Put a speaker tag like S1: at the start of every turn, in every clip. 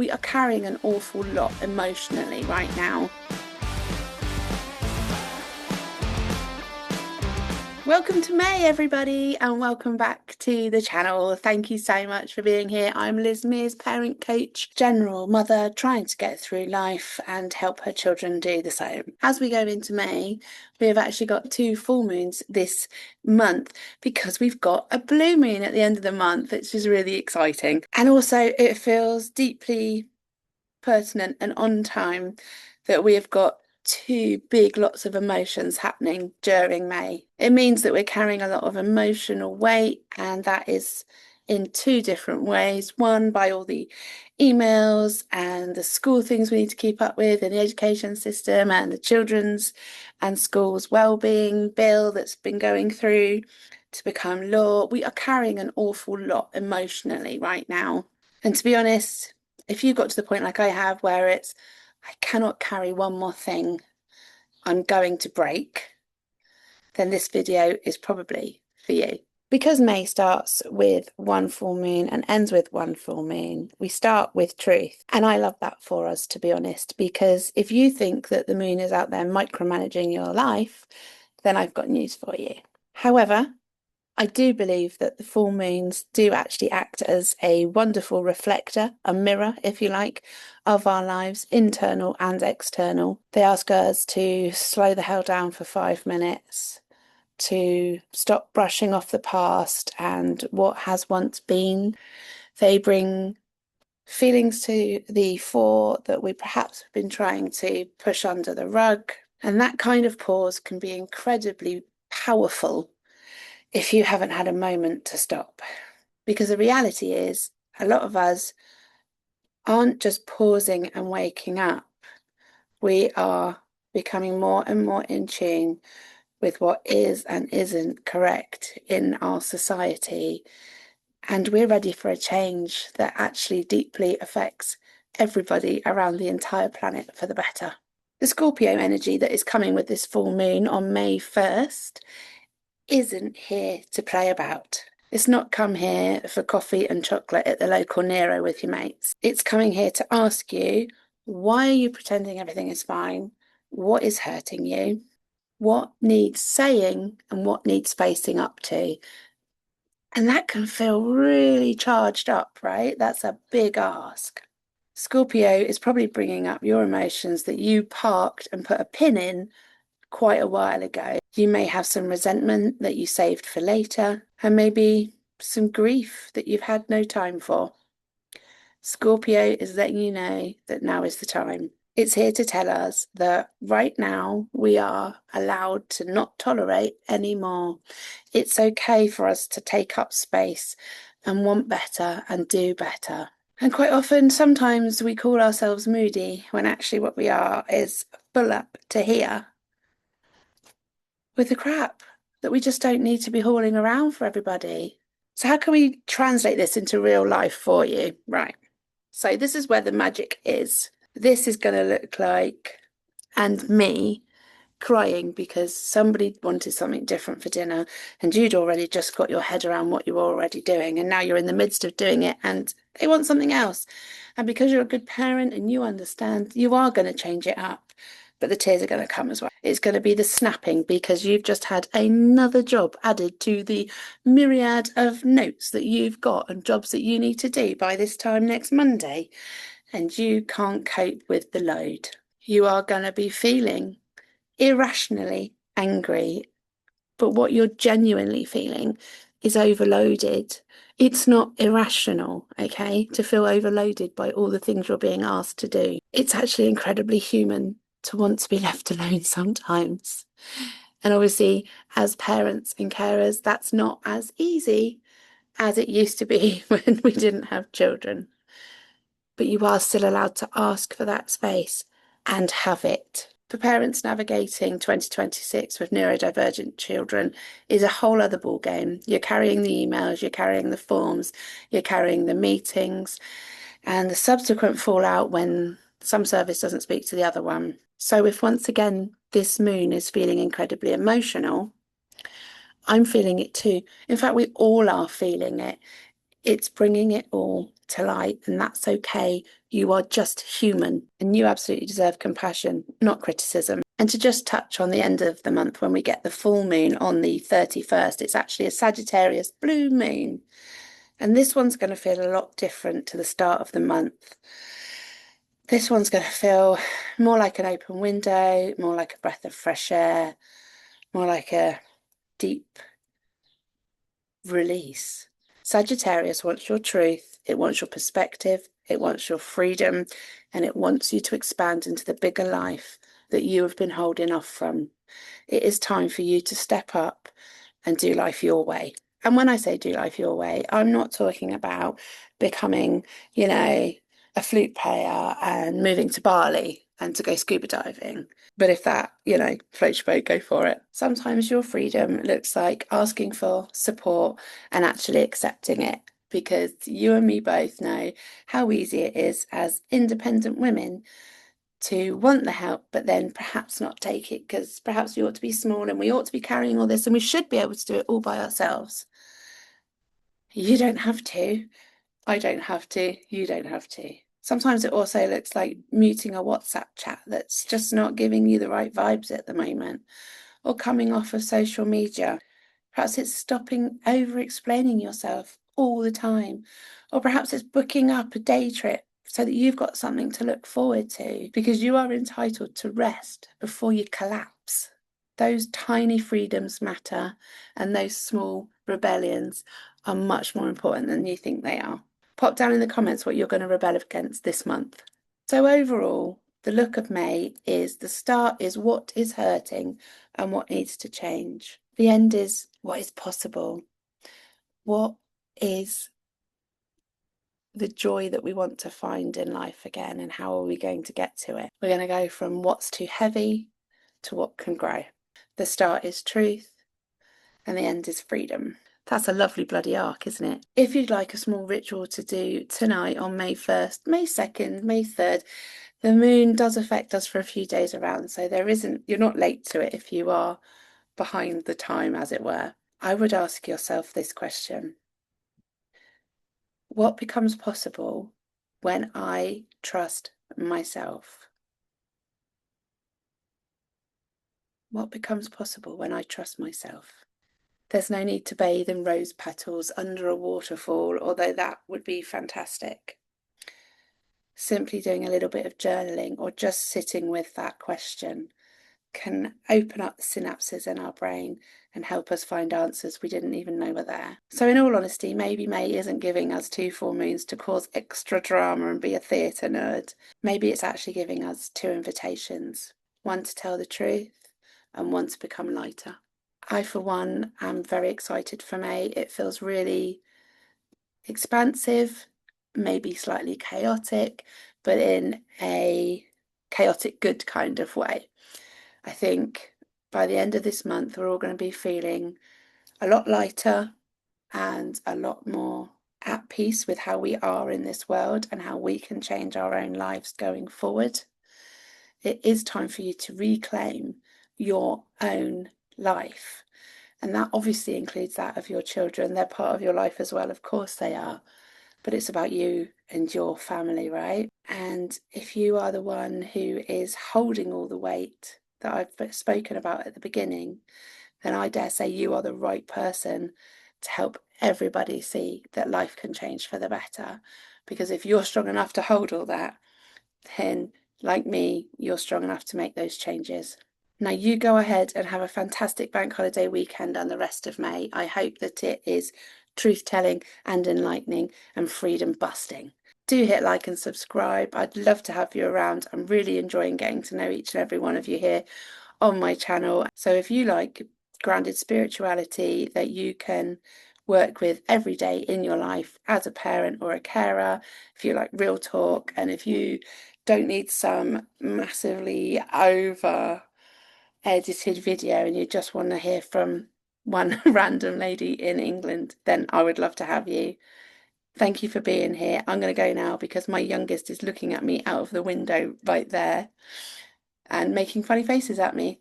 S1: we are carrying an awful lot emotionally right now. Welcome to May, everybody, and welcome back to the channel. Thank you so much for being here. I'm Liz Mears, parent coach, general mother, trying to get through life and help her children do the same. As we go into May, we have actually got 2 full moons this month because we've got a blue moon at the end of the month, which is really exciting. And also it feels deeply pertinent and on time that we have got 2 big lots of emotions happening during May. It means that we're carrying a lot of emotional weight, and that is in 2 different ways. One, by all the emails and the school things we need to keep up with in the education system and the children's and schools' wellbeing bill that's been going through to become law. We are carrying an awful lot emotionally right now. And to be honest, if you got to the point like I have where it's, I cannot carry one more thing, I'm going to break, then this video is probably for you. Because May starts with 1 full moon and ends with 1 full moon, we start with truth. And I love that for us, to be honest, because if you think that the moon is out there micromanaging your life, then I've got news for you. However, I do believe that the full moons do actually act as a wonderful reflector, a mirror, if you like, of our lives, internal and external. They ask us to slow the hell down for 5 minutes, to stop brushing off the past and what has once been. They bring feelings to the fore that we perhaps have been trying to push under the rug. And that kind of pause can be incredibly powerful if you haven't had a moment to stop. Because the reality is, a lot of us aren't just pausing and waking up. We are becoming more and more in tune with what is and isn't correct in our society. And we're ready for a change that actually deeply affects everybody around the entire planet for the better. The Scorpio energy that is coming with this full moon on May 1st isn't here to play about. It's not come here for coffee and chocolate at the local Nero with your mates. It's coming here to ask you, why are you pretending everything is fine? What is hurting you? What needs saying and what needs facing up to? And that can feel really charged up, right? That's a big ask. Scorpio is probably bringing up your emotions that you parked and put a pin in quite a while ago. You may have some resentment that you saved for later, and maybe some grief that you've had no time for. Scorpio is letting you know that now is the time. It's here to tell us that right now we are allowed to not tolerate anymore. It's okay for us to take up space and want better and do better. And quite often, sometimes we call ourselves moody when actually what we are is full up to here with the crap that we just don't need to be hauling around for everybody. So how can we translate this into real life for you? Right. So this is where the magic is. This is going to look like, and me crying because somebody wanted something different for dinner and you'd already just got your head around what you were already doing, and now you're in the midst of doing it and they want something else. And because you're a good parent and you understand, you are going to change it up. But the tears are going to come as well. It's going to be the snapping because you've just had another job added to the myriad of notes that you've got and jobs that you need to do by this time next Monday. And you can't cope with the load. You are going to be feeling irrationally angry. But what you're genuinely feeling is overloaded. It's not irrational, okay, to feel overloaded by all the things you're being asked to do. It's actually incredibly human to want to be left alone sometimes. And obviously, as parents and carers, that's not as easy as it used to be when we didn't have children. But you are still allowed to ask for that space and have it. For parents, navigating 2026 with neurodivergent children is a whole other ballgame. You're carrying the emails, you're carrying the forms, you're carrying the meetings, and the subsequent fallout when some service doesn't speak to the other one. So if once again this moon is feeling incredibly emotional, I'm feeling it too. In fact, we all are feeling it. It's bringing it all to light, and that's okay. You are just human, and you absolutely deserve compassion, not criticism. And to just touch on the end of the month when we get the full moon on the 31st, it's actually a Sagittarius blue moon. And this one's going to feel a lot different to the start of the month. This one's going to feel more like an open window, more like a breath of fresh air, more like a deep release. Sagittarius wants your truth, it wants your perspective, it wants your freedom, and it wants you to expand into the bigger life that you have been holding off from. It is time for you to step up and do life your way. And when I say do life your way, I'm not talking about becoming, a flute player and moving to Bali and to go scuba diving. But if that, floats your boat, go for it. Sometimes your freedom looks like asking for support and actually accepting it, because you and me both know how easy it is as independent women to want the help, but then perhaps not take it because perhaps we ought to be small and we ought to be carrying all this and we should be able to do it all by ourselves. You don't have to. I don't have to. You don't have to. Sometimes it also looks like muting a WhatsApp chat that's just not giving you the right vibes at the moment, or coming off of social media. Perhaps it's stopping over explaining yourself all the time, or perhaps it's booking up a day trip so that you've got something to look forward to, because you are entitled to rest before you collapse. Those tiny freedoms matter, and those small rebellions are much more important than you think they are. Pop down in the comments what you're going to rebel against this month. So overall, the look of May is the start is what is hurting and what needs to change. The end is what is possible. What is the joy that we want to find in life again, and how are we going to get to it? We're going to go from what's too heavy to what can grow. The start is truth and the end is freedom. That's a lovely bloody arc, isn't it? If you'd like a small ritual to do tonight on May 1st, May 2nd, May 3rd, the moon does affect us for a few days around, so you're not late to it if you are behind the time, as it were. I would ask yourself this question: what becomes possible when I trust myself? What becomes possible when I trust myself? There's no need to bathe in rose petals under a waterfall, although that would be fantastic. Simply doing a little bit of journaling or just sitting with that question can open up the synapses in our brain and help us find answers we didn't even know were there. So in all honesty, maybe May isn't giving us 2 full moons to cause extra drama and be a theatre nerd. Maybe it's actually giving us 2 invitations, one to tell the truth and one to become lighter. I, for one, am very excited for May. It feels really expansive, maybe slightly chaotic, but in a chaotic good kind of way. I think by the end of this month, we're all going to be feeling a lot lighter and a lot more at peace with how we are in this world and how we can change our own lives going forward. It is time for you to reclaim your own life. And that obviously includes that of your children. They're part of your life as well, of course they are. But it's about you and your family, right? And if you are the one who is holding all the weight that I've spoken about at the beginning, then I dare say you are the right person to help everybody see that life can change for the better. Because if you're strong enough to hold all that, then like me, you're strong enough to make those changes. Now you go ahead and have a fantastic bank holiday weekend and the rest of May. I hope that it is truth-telling and enlightening and freedom busting. Do hit like and subscribe. I'd love to have you around. I'm really enjoying getting to know each and every one of you here on my channel. So if you like grounded spirituality that you can work with every day in your life as a parent or a carer, if you like real talk, and if you don't need some massively over edited video and you just want to hear from one random lady in England, then I would love to have you. Thank you for being here. I'm going to go now because my youngest is looking at me out of the window right there and making funny faces at me.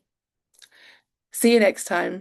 S1: See you next time.